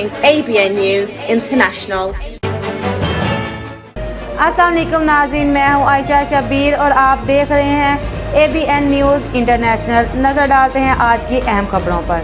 ABN News International. अस्सलाम वालेकुम नाज़रीन, मैं हूँ आयशा शब्बीर और आप देख रहे हैं ABN न्यूज़ इंटरनेशनल। नज़र डालते हैं आज की अहम खबरों पर।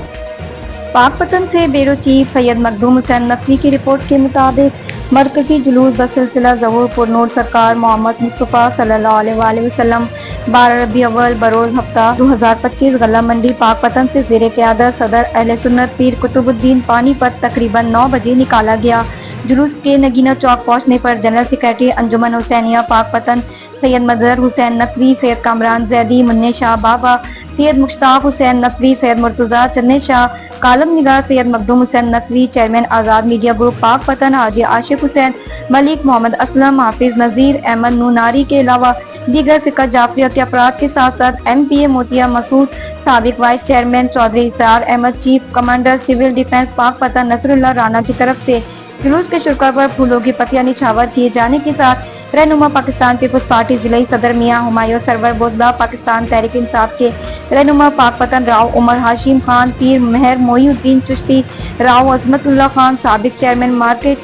पाकपतन से ब्यूरो चीफ सैयद मखदूम हुसैन नकवी की रिपोर्ट के मुताबिक मरकजी जुलूस बसिलसिला ज़हूर पुरनूर सरकार मोहम्मद मुस्तफ़ा सल्लल्लाहु अलैहि वसल्लम 12 रबी अव्वल बरोज़ हफ्ता 2025 गला मंडी पाकपतन से ज़ेरे क़यादत सदर अहले सुन्नत पीर कुतुबुद्दीन पानीपत तकरीबन 9 बजे निकाला गया। जुलूस के नगीना चौक पहुँचने पर जनरल सेक्रेटरी अंजुमन हुसैनिया पाकपतन सैयद मजहर हुसैन नकवी, सैयद कामरान जैदी, मुन्ने शाह बाबा, सैयद मुश्ताक हुसैन नकवी, सैयद मुर्तज़ा चन्ने शाह, कालम निगार सैयद मखदूम हुसैन नकवी, चेयरमैन आज़ाद मीडिया ग्रुप पाकपतन हाजी आशिक हुसैन, मलिक मोहम्मद असलम, हाफिज नज़ीर अहमद नूनारी के अलावा दीगर फ़िक़्र जाफरिया के अफराद के साथ साथ MPA मोतिया मसूद, साबिक vice chairman Chaudhry Israr Ahmad, chief commander civil defence Pakpattan Nasrullah Rana की तरफ से जुलूस के शुरा पर फूलों की पत्तियां निछावर किए जाने के साथ रहनुमा पाकिस्तान पीपल्स पार्टी जिले सदर मियां हुमायूं सरवर बोदला, पाकिस्तान तहरीक इंसाफ के रहनुमा पाकपतन राव उमर हाशिम खान, पीर मेहर मोईउद्दीन चिश्ती, राव अजमतुल्लाह खान, साबिक chairman market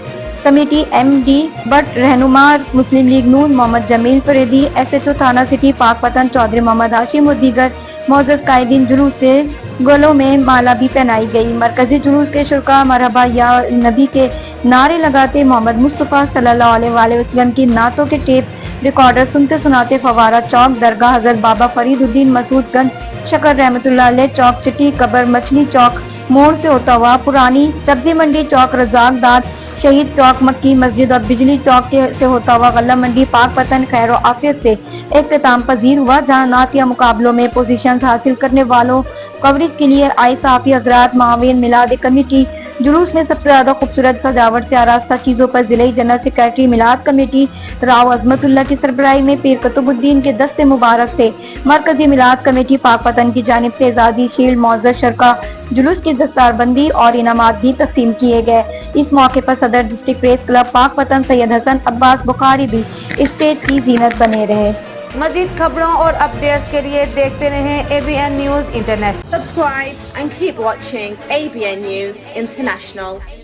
committee MD but, रहनुमा मुस्लिम लीग नून मोहम्मद जमील फरेदी, SHO थाना सिटी पाकपतन चौधरी मोहम्मद हाशिम और दीगर मोअज़्ज़ज़ कायदीन जुलूस के गलों में माला भी पहनाई गई। मरकजी जुलूस के शुरका मरहबा या नबी के नारे लगाते मोहम्मद मुस्तफ़ा सल्लल्लाहु अलैहि वसल्लम की नातों के टेप रिकॉर्डर सुनते सुनाते फवारा चौक, दरगाह हज़रत बाबा फरीदुद्दीन मसूदगंज, शकर रहमतुल्लाह अलैह चौक, चिटी कबर, मछली चौक मोड़ से होता हुआ पुरानी सब्जी मंडी चौक, रज़ाक दाद, शहीद चौक, मक्की मस्जिद और बिजली चौक से होता हुआ गल्ला मंडी पाकपतन खैर और आफियत से इख्तिताम पजीर हुआ, जहाँ नातिया मुकाबलों में पोजीशन हासिल करने वालों कवरेज के लिए आई सहाफ़ी हज़रात, मावीन मिलाद कमेटी। जुलूस में सबसे ज्यादा खूबसूरत सजावट से आरास्ता चीजों पर जिले जनरल सेक्रेटरी मिलाद कमेटी राव अजमतुल्लाह की सरबराही में पीर कुतुबुद्दीन के दस्ते मुबारक से मरकजी मिलाद कमेटी पाकपतन की जानिब से आज़ादी शील्ड मुअज़्ज़ज़ शरका जुलूस की दस्तारबंदी और इनामात भी तकसीम किए गए। इस मौके पर सदर district press club Pakpattan Syed Hasan Abbas Bukhari भी स्टेज की जीनत बने रहे। मज़ीद खबरों और अपडेट्स के लिए देखते रहें ABN news international. Subscribe and keep watching ABN News International.